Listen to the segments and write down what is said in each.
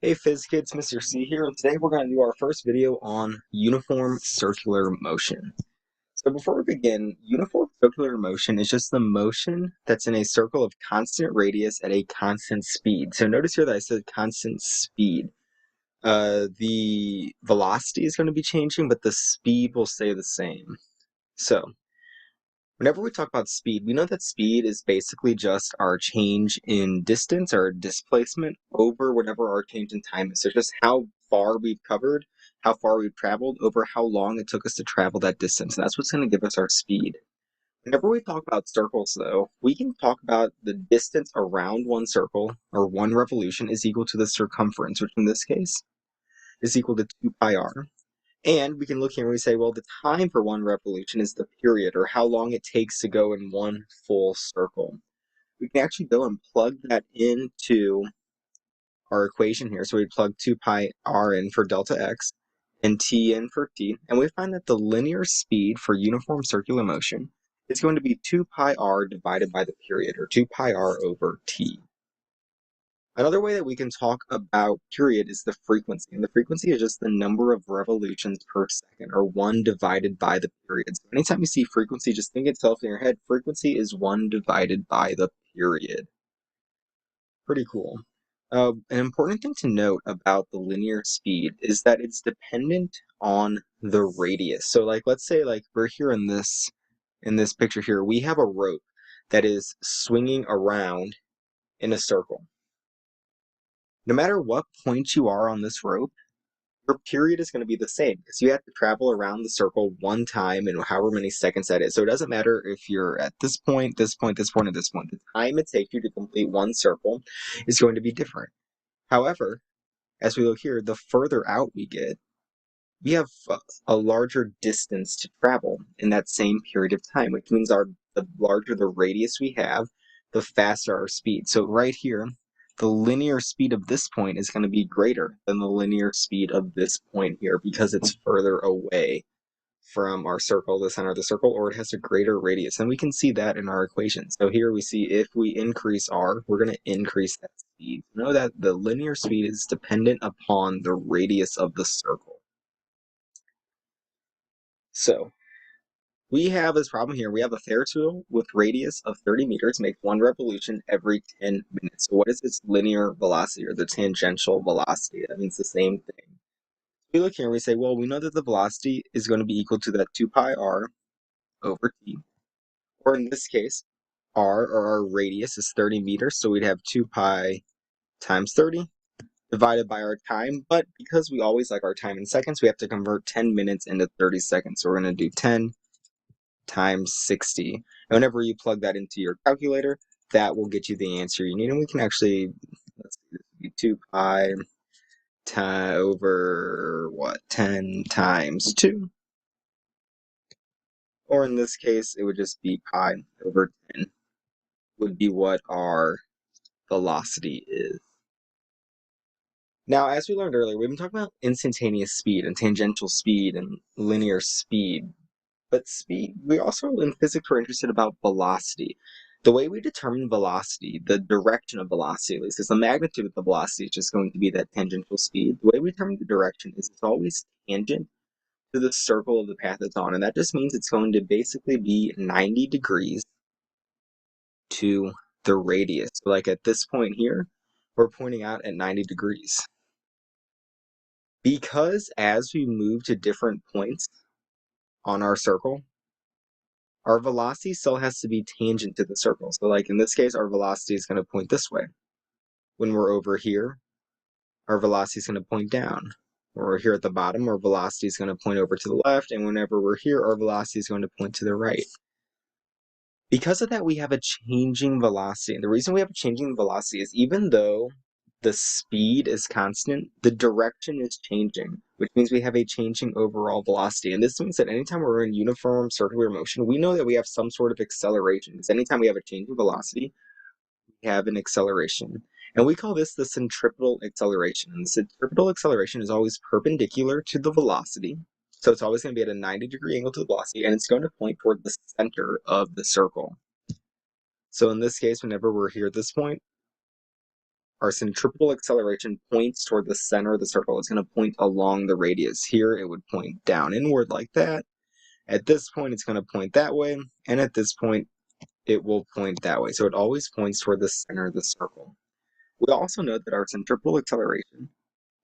Hey Phys Kids, Mr. C here, and today we're going to do our first video on uniform circular motion. So before we begin, uniform circular motion is just the motion that's in a circle of constant radius at a constant speed. So notice here that I said constant speed. The velocity is going to be changing, but the speed will stay the same. So whenever we talk about speed, we know that speed is basically just our change in distance or displacement over whatever our change in time is. So just how far we've covered, how far we've traveled over how long it took us to travel that distance. And that's what's going to give us our speed. Whenever we talk about circles, though, we can talk about the distance around one circle or one revolution is equal to the circumference, which in this case is equal to 2 pi r. And we can look here and we say, well, the time for one revolution is the period, or how long it takes to go in one full circle. We can actually go and plug that into our equation here. So we plug 2 pi r in for delta x and t in for t, and we find that the linear speed for uniform circular motion is going to be 2 pi r divided by the period, or 2 pi r over t. Another way that we can talk about period is the frequency, and the frequency is just the number of revolutions per second, or 1 divided by the period. So anytime you see frequency, just think itself in your head, frequency is 1 divided by the period. Pretty cool. An important thing to note about the linear speed is that it's dependent on the radius. So let's say we're here in this picture here, we have a rope that is swinging around in a circle. No matter what point you are on this rope, your period is going to be the same because you have to travel around the circle one time in however many seconds that is. So it doesn't matter if you're at this point, this point, this point, or this point. The time it takes you to complete one circle is going to be different. However, as we look here, the further out we get, we have a larger distance to travel in that same period of time, which means the larger the radius we have, the faster our speed. So right here, the linear speed of this point is going to be greater than the linear speed of this point here because it's further away from our circle, the center of the circle, or it has a greater radius. And we can see that in our equation. So here we see if we increase r, we're going to increase that speed. Know that the linear speed is dependent upon the radius of the circle. So we have this problem here. We have a Ferris wheel with radius of 30 meters, makes one revolution every 10 minutes. So what is its linear velocity, or the tangential velocity? That means the same thing. We look here and we say, well, we know that the velocity is going to be equal to that 2 pi r over t. Or in this case, r, or our radius, is 30 meters, so we'd have 2 pi times 30 divided by our time. But because we always like our time in seconds, we have to convert 10 minutes into 30 seconds. So we're going to do 10 times 60. And whenever you plug that into your calculator, that will get you the answer you need. And we can actually, let's see, this would be 2 pi over, 10 times 2. Or in this case, it would just be pi over 10 would be what our velocity is. Now, as we learned earlier, we've been talking about instantaneous speed and tangential speed and linear speed. But speed, we also in physics are interested about velocity. The way we determine velocity, the direction of velocity at least, because the magnitude of the velocity is just going to be that tangential speed. The way we determine the direction is it's always tangent to the circle of the path it's on. And that just means it's going to basically be 90 degrees to the radius. So like at this point here, we're pointing out at 90 degrees. Because as we move to different points on our circle, our velocity still has to be tangent to the circle. So like in this case, our velocity is going to point this way. When we're over here, our velocity is going to point down. When we're here at the bottom, our velocity is going to point over to the left. And whenever we're here, our velocity is going to point to the right. Because of that, we have a changing velocity. And the reason we have a changing velocity is even though the speed is constant, the direction is changing, which means we have a changing overall velocity. And this means that anytime we're in uniform circular motion, we know that we have some sort of acceleration. Because anytime we have a changing velocity, we have an acceleration. And we call this the centripetal acceleration. And the centripetal acceleration is always perpendicular to the velocity. So it's always going to be at a 90-degree angle to the velocity, and it's going to point toward the center of the circle. So in this case, whenever we're here at this point, our centripetal acceleration points toward the center of the circle. It's going to point along the radius. Here, it would point down inward like that. At this point, it's going to point that way. And at this point, it will point that way. So it always points toward the center of the circle. We also know that our centripetal acceleration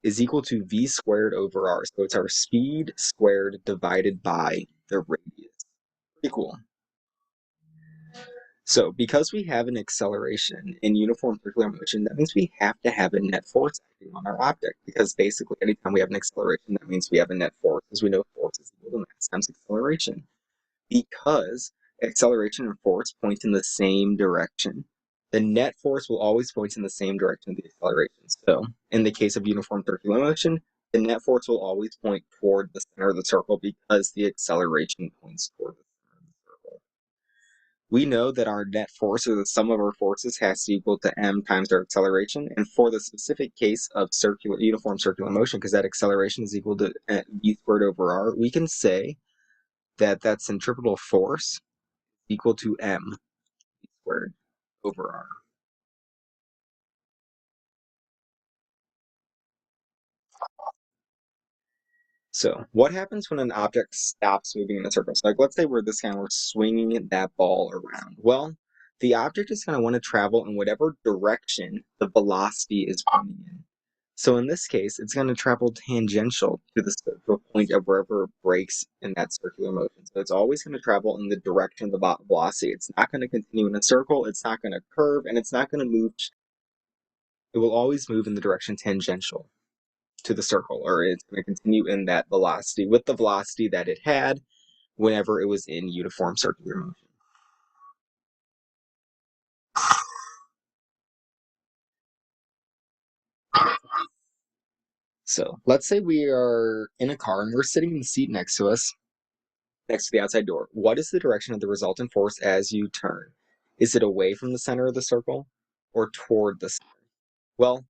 is equal to v squared over r. So it's our speed squared divided by the radius. Pretty cool. So because we have an acceleration in uniform circular motion, that means we have to have a net force acting on our object, because basically anytime we have an acceleration, that means we have a net force, as we know force is equal to mass times acceleration. Because acceleration and force point in the same direction, the net force will always point in the same direction of the acceleration. So in the case of uniform circular motion, the net force will always point toward the center of the circle because the acceleration points toward the center of the circle. We know that our net force, or the sum of our forces, has to equal to m times our acceleration. And for the specific case of uniform circular motion, because that acceleration is equal to v squared over r, we can say that that centripetal force is equal to m v squared over r. So what happens when an object stops moving in a circle? So like, let's say we're this guy and we're swinging that ball around. Well, the object is going to want to travel in whatever direction the velocity is pointing in. So in this case, it's going to travel tangential to the point of wherever it breaks in that circular motion. So it's always going to travel in the direction of the velocity. It's not going to continue in a circle, it's not going to curve, and it's not going to move. It will always move in the direction tangential to the circle, or it's going to continue in that velocity with the velocity that it had whenever it was in uniform circular motion. So let's say we are in a car and we're sitting in the seat next to us, next to the outside door. What is the direction of the resultant force as you turn? Is it away from the center of the circle or toward the center? Well,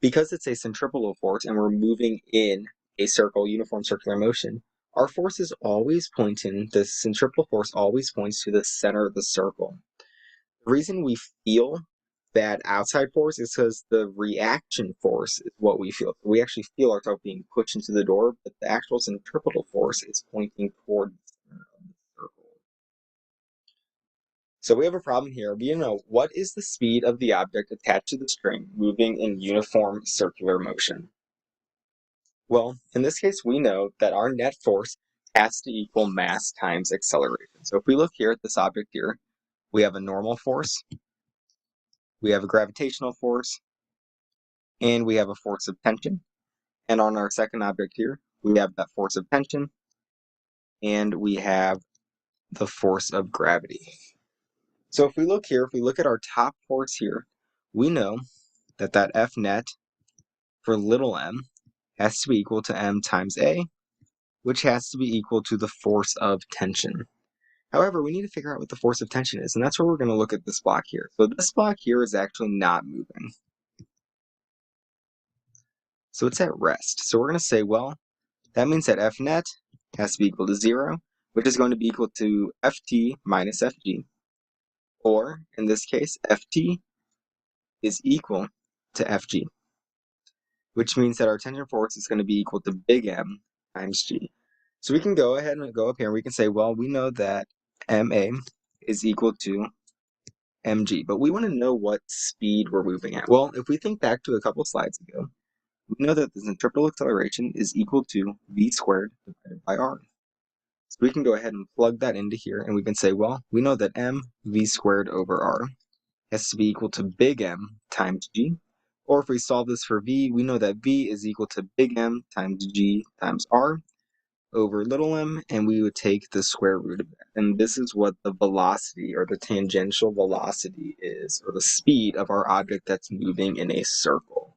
because it's a centripetal force and we're moving in a circle, uniform circular motion, our force is always pointing, the centripetal force always points to the center of the circle. The reason we feel that outside force is because the reaction force is what we feel. We actually feel ourselves being pushed into the door, but the actual centripetal force is pointing toward the center of the circle. So we have a problem here. We know what is the speed of the object attached to the string moving in uniform circular motion. Well, in this case, we know that our net force has to equal mass times acceleration. So if we look here at this object here, we have a normal force, we have a gravitational force, and we have a force of tension. And on our second object here, we have that force of tension, and we have the force of gravity. So if we look here, if we look at our top force here, we know that that F net for little m has to be equal to m times a, which has to be equal to the force of tension. However, we need to figure out what the force of tension is, and that's where we're going to look at this block here. So this block here is actually not moving. So it's at rest. So we're going to say, well, that means that F net has to be equal to 0, which is going to be equal to Ft minus Fg. Or, in this case, Ft is equal to Fg, which means that our tension force is going to be equal to big M times G. So we can go ahead and go up here and we can say, well, we know that Ma is equal to mg, but we want to know what speed we're moving at. Well, if we think back to a couple slides ago, we know that the centripetal acceleration is equal to v squared divided by r. So we can go ahead and plug that into here, and we can say, well, we know that m v squared over r has to be equal to big M times g. Or if we solve this for v, we know that v is equal to big M times g times r over little m, and we would take the square root of that. And this is what the velocity, or the tangential velocity is, or the speed of our object that's moving in a circle.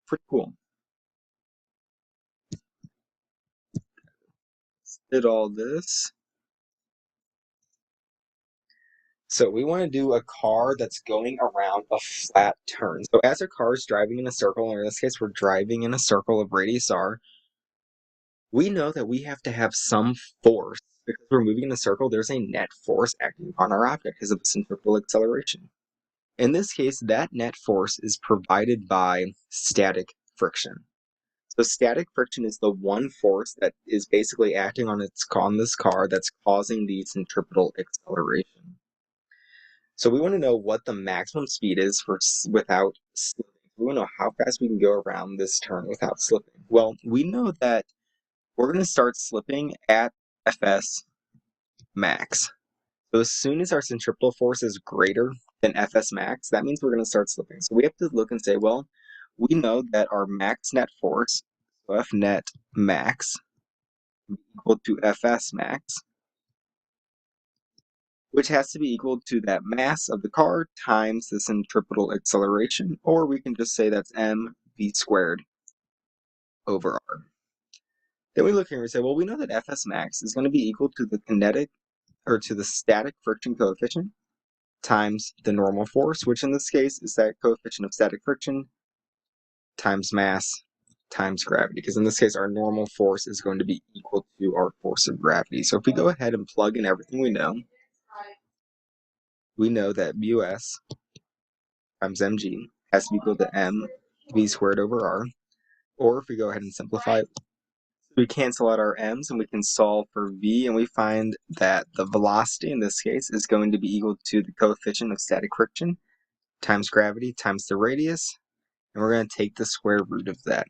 Pretty cool. Did all this. So we want to do a car that's going around a flat turn. So as a car is driving in a circle, or in this case we're driving in a circle of radius r, we know that we have to have some force. Because we're moving in a circle, there's a net force acting on our object because of the centripetal acceleration. In this case, that net force is provided by static friction. So static friction is the one force that is basically acting on this car that's causing the centripetal acceleration. So we want to know what the maximum speed is without slipping. We want to know how fast we can go around this turn without slipping. Well, we know that we're going to start slipping at Fs max. So as soon as our centripetal force is greater than Fs max, that means we're going to start slipping. So we have to look and say, well, we know that our max net force, so F net max, equal to Fs max, which has to be equal to that mass of the car times the centripetal acceleration, or we can just say that's mv squared over r. Then we look here and we say, well, we know that Fs max is going to be equal to the kinetic, or to the static friction coefficient times the normal force, which in this case is that coefficient of static friction times mass times gravity, because in this case our normal force is going to be equal to our force of gravity. So if we go ahead and plug in everything we know that mus times mg has to be equal to mv squared over r, or if we go ahead and simplify it, we cancel out our m's and we can solve for v, and we find that the velocity in this case is going to be equal to the coefficient of static friction times gravity times the radius, and we're going to take the square root of that.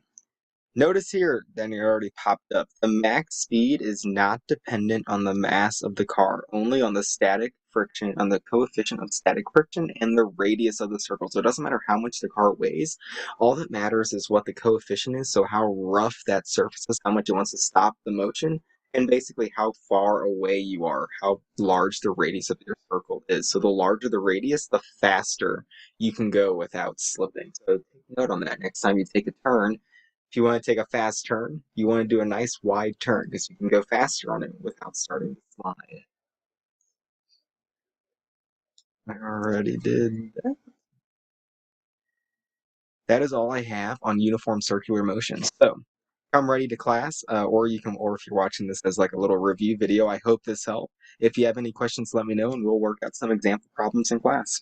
Notice here, then it already popped up, the max speed is not dependent on the mass of the car, only on the static friction, on the coefficient of static friction and the radius of the circle. So it doesn't matter how much the car weighs, all that matters is what the coefficient is, so how rough that surface is, how much it wants to stop the motion, and basically how far away you are, how large the radius of your circle is. So the larger the radius, the faster you can go without slipping. So take note on that. Next time you take a turn, if you want to take a fast turn, you want to do a nice wide turn because you can go faster on it without starting to slide. I already did that. That is all I have on uniform circular motion. So come ready to class, or if you're watching this as like a little review video, I hope this helped. If you have any questions, let me know and we'll work out some example problems in class.